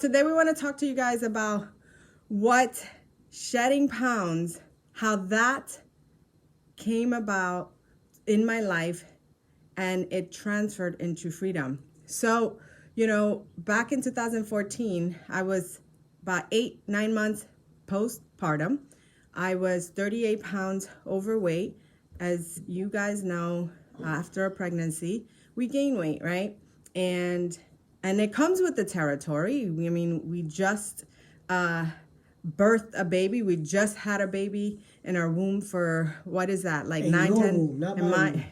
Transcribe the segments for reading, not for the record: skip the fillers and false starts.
Today we want to talk to you guys about what shedding pounds, how that came about in my life and it transferred into freedom. So, back in 2014, I was about 8-9 months postpartum. I was 38 pounds overweight. As you guys know, after a pregnancy, we gain weight, right? And it comes with the territory. I mean, we just birthed a baby. We just had a baby in our womb for, what is that, like 9-10? Womb, not my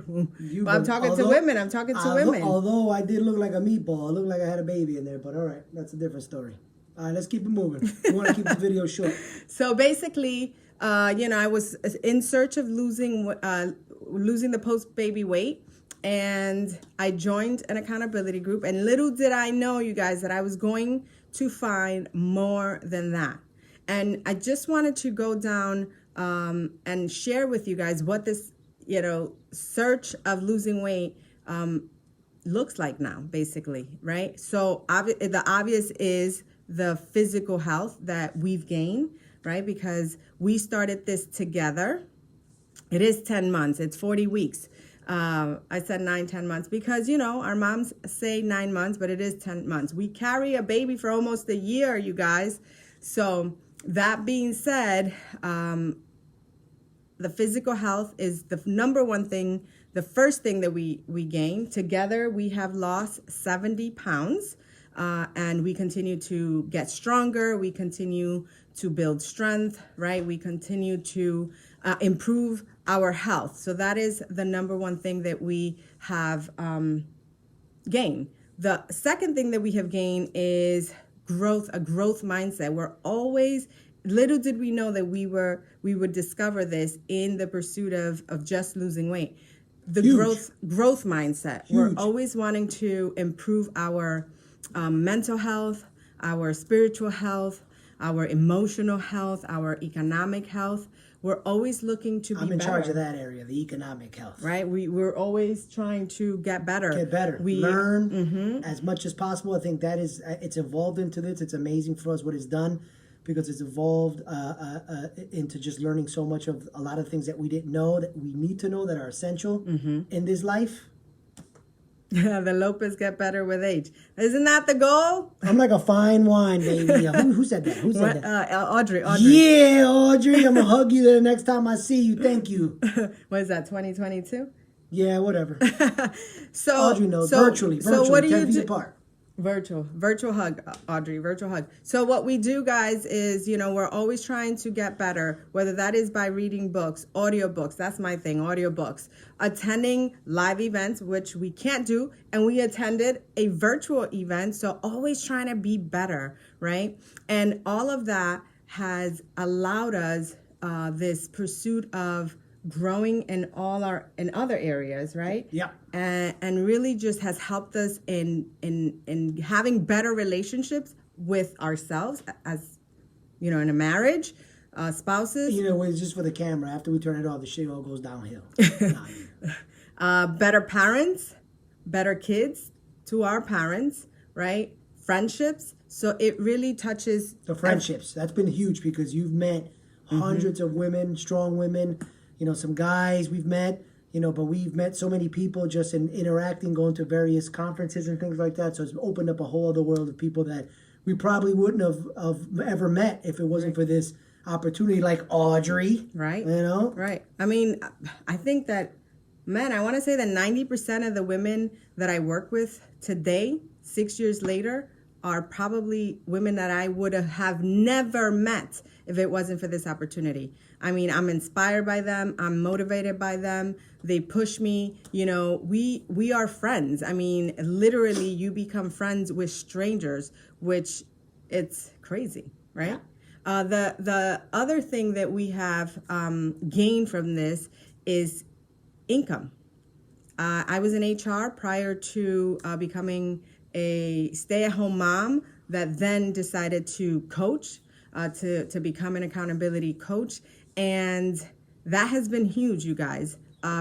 womb. Well, I'm talking to women. I'm talking to women. Although I did look like a meatball. I looked like I had a baby in there, but all right, that's a different story. All right, let's keep it moving. We want to keep the video short. So basically, I was in search of losing the post-baby weight. And I joined an accountability group, and little did I know, you guys, that I was going to find more than that. And I just wanted to go down and share with you guys what this, search of losing weight looks like now, basically, right? So the obvious is the physical health that we've gained, right? Because we started this together. It is 10 months. It's 40 weeks. I said 9-10 months because, our moms say 9 months, but it is 10 months. We carry a baby for almost a year, you guys. So that being said, the physical health is the number one thing, the first thing that we gain. Together, we have lost 70 pounds, and we continue to get stronger. We continue to build strength, right? We continue to improve our health. So that is the number one thing that we have gained. The second thing that we have gained is a growth mindset. We're always, little did we know that we would discover this in the pursuit of just losing weight. The growth mindset. Huge. We're always wanting to improve our mental health, our spiritual health, our emotional health, our economic health. We're always looking to be better. I'm in charge of that area, the economic health. Right? We're always trying to get better. We learn as much as possible. I think that is, it's evolved into this. It's amazing for us what it's done because it's evolved into just learning so much of a lot of things that we didn't know, that we need to know, that are essential in this life. The Lopez get better with age. Isn't that the goal? I'm like a fine wine, baby. Who said that? Who said that? Audrey. Yeah, Audrey. I'm going to hug you the next time I see you. Thank you. What is that, 2022? Yeah, whatever. So Audrey knows. Virtually. So what do 10 you feet do? Apart. Virtual hug, Audrey, virtual hug. So what we do, guys, is, we're always trying to get better, whether that is by reading books, audiobooks, that's my thing, audiobooks, attending live events, which we can't do, and we attended a virtual event, so always trying to be better, right? And all of that has allowed us this pursuit of growing in other areas, right? Yeah. And really just has helped us in having better relationships with ourselves as, in a marriage, spouses. It's just for the camera. After we turn it off, the shit all goes downhill. Better parents, better kids to our parents, right? Friendships. So it really touches the friendships. That's been huge because you've met hundreds of women, strong women. Some guys we've met, but we've met so many people just in interacting, going to various conferences and things like that. So it's opened up a whole other world of people that we probably wouldn't have ever met if it wasn't for this opportunity, like Audrey. Right. Right. I mean, I think that, I want to say that 90% of the women that I work with today, 6 years later, are probably women that I would have never met if it wasn't for this opportunity. I mean, I'm inspired by them. I'm motivated by them. They push me. We are friends. I mean, literally, you become friends with strangers, which it's crazy, right? Yeah. The other thing that we have gained from this is income. I was in HR prior to becoming a stay-at-home mom that then decided to coach, to become an accountability coach. And that has been huge, you guys,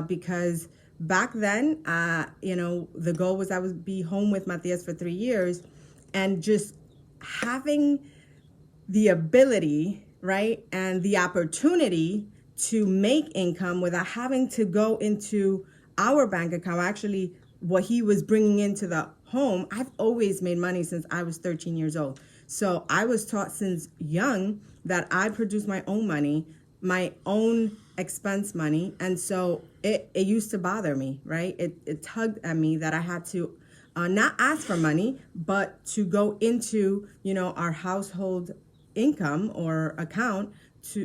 because back then, the goal was I would be home with Matias for 3 years and just having the ability, right, and the opportunity to make income without having to go into our bank account, actually what he was bringing into the home. I've always made money since I was 13 years old. So I was taught since young that I produce my own money, my own expense money. And so it used to bother me, right? It tugged at me that I had to not ask for money, but to go into, our household income or account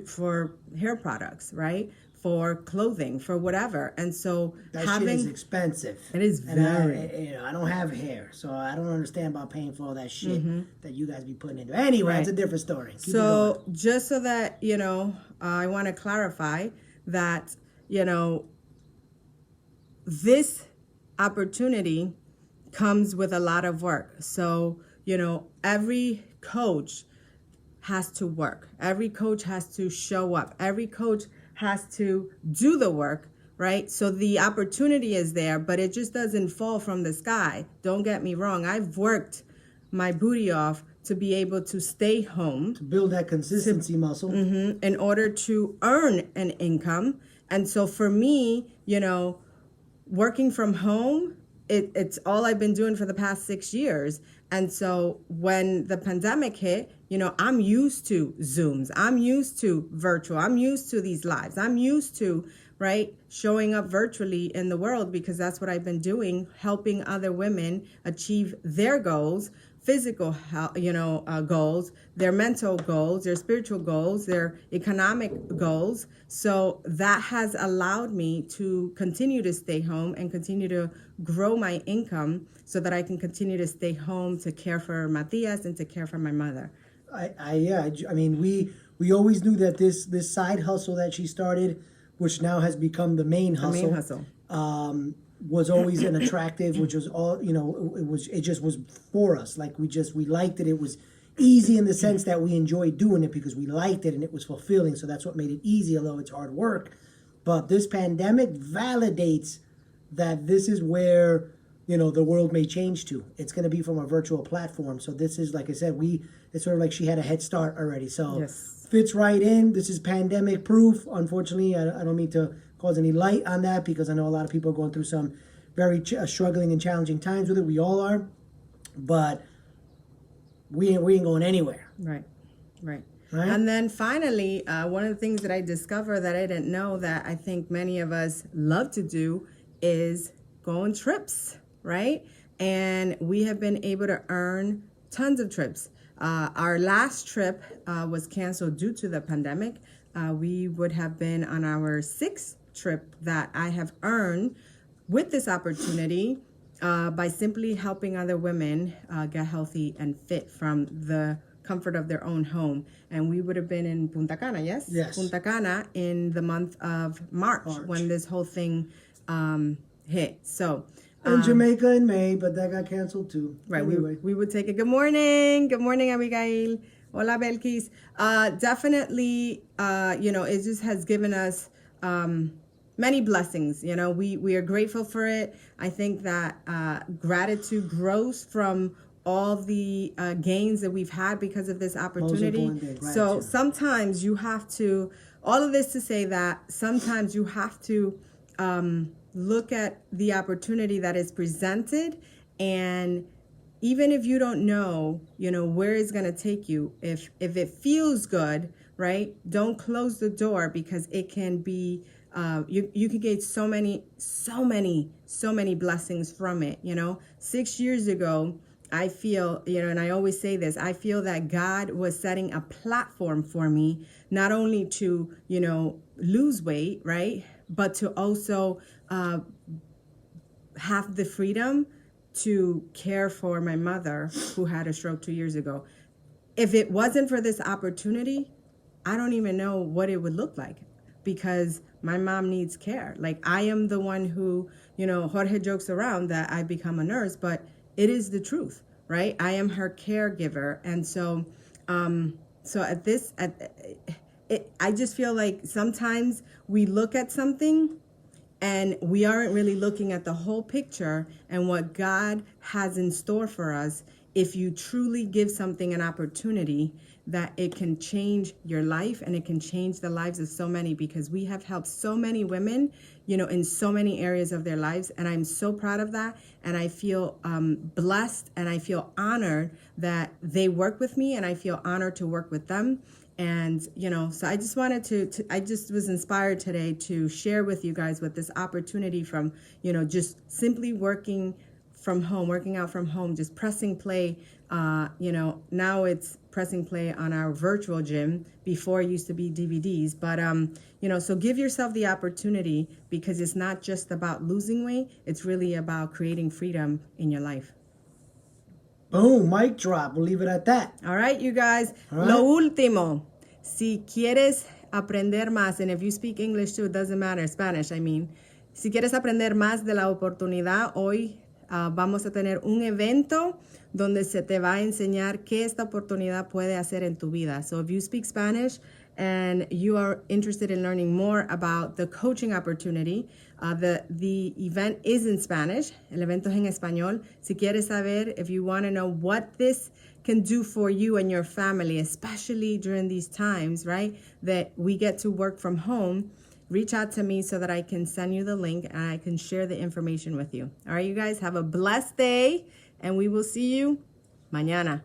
for hair products, right? For clothing, for whatever. And so that shit is expensive. It is very. And I don't have hair, so I don't understand about paying for all that shit that you guys be putting into. Anyway, It's a different story. Keep so just so that, I want to clarify that, this opportunity comes with a lot of work. So, every coach has to work. Every coach has to show up. Every coach has to do the work, right? So the opportunity is there, but it just doesn't fall from the sky. Don't get me wrong. I've worked my booty off to be able to stay home. To build that consistency muscle. In order to earn an income. And so for me, working from home, it's all I've been doing for the past 6 years. And so when the pandemic hit, I'm used to Zooms. I'm used to virtual. I'm used to these lives. I'm used to, right, showing up virtually in the world because that's what I've been doing, helping other women achieve their goals, physical health, goals, their mental goals, their spiritual goals, their economic goals. So that has allowed me to continue to stay home and continue to grow my income so that I can continue to stay home to care for Matias and to care for my mother. I mean, we always knew that this side hustle that she started, which now has become the main hustle. Was always an attractive, which was all, it just was for us. Like we liked it. It was easy in the sense that we enjoyed doing it because we liked it and it was fulfilling. So that's what made it easy, although it's hard work. But this pandemic validates that this is where, the world may change to. It's going to be from a virtual platform. So this is, like I said, it's sort of like she had a head start already. So yes. Fits right in. This is pandemic proof. Unfortunately, I don't mean to cause any light on that because I know a lot of people are going through some very struggling and challenging times with it. We all are, but we ain't going anywhere. Right. And then finally, one of the things that I discovered that I didn't know that I think many of us love to do is go on trips, right? And we have been able to earn tons of trips. Our last trip was canceled due to the pandemic. We would have been on our 6th trip that I have earned with this opportunity by simply helping other women get healthy and fit from the comfort of their own home. And we would have been in Punta Cana, yes? Yes. Punta Cana in the month of March. When this whole thing hit. So and Jamaica in May, but that got canceled too. Right. Anyway. We would take it. Good morning. Good morning, Abigail. Hola, Belkis. Definitely, it just has given us many blessings. We are grateful for it. I think that gratitude grows from all the gains that we've had because of this opportunity. So sometimes you have to, all of this to say that sometimes you have to look at the opportunity that is presented, and even if you don't know, where it's going to take you, if it feels good, right? Don't close the door because it can be, you can get so many blessings from it. 6 years ago, I feel, and I always say this, I feel that God was setting a platform for me, not only to, lose weight, right? But to also have the freedom to care for my mother who had a stroke 2 years ago. If it wasn't for this opportunity, I don't even know what it would look like because my mom needs care. Like I am the one who, Jorge jokes around that I become a nurse, but it is the truth, right? I am her caregiver. And so, I just feel like sometimes we look at something and we aren't really looking at the whole picture and what God has in store for us if you truly give something an opportunity, that it can change your life and it can change the lives of so many, because we have helped so many women, in so many areas of their lives. And I'm so proud of that. And I feel blessed, and I feel honored that they work with me, and I feel honored to work with them. And, so I just wanted I just was inspired today to share with you guys with this opportunity from, just simply working out from home, just pressing play. Now it's pressing play on our virtual gym. Before it used to be DVDs, but so give yourself the opportunity, because it's not just about losing weight. It's really about creating freedom in your life. Boom, mic drop. We'll leave it at that. All right, you guys. All right. Lo último, si quieres aprender más, and if you speak English too, it doesn't matter, Spanish, I mean. Si quieres aprender más de la oportunidad, hoy vamos a tener un evento donde se te va a enseñar qué esta oportunidad puede hacer en tu vida. So if you speak Spanish and you are interested in learning more about the coaching opportunity, the event is in Spanish. El evento es en español. Si quieres saber, if you want to know what this can do for you and your family, especially during these times, right, that we get to work from home, reach out to me so that I can send you the link and I can share the information with you. All right, you guys, have a blessed day, and we will see you mañana.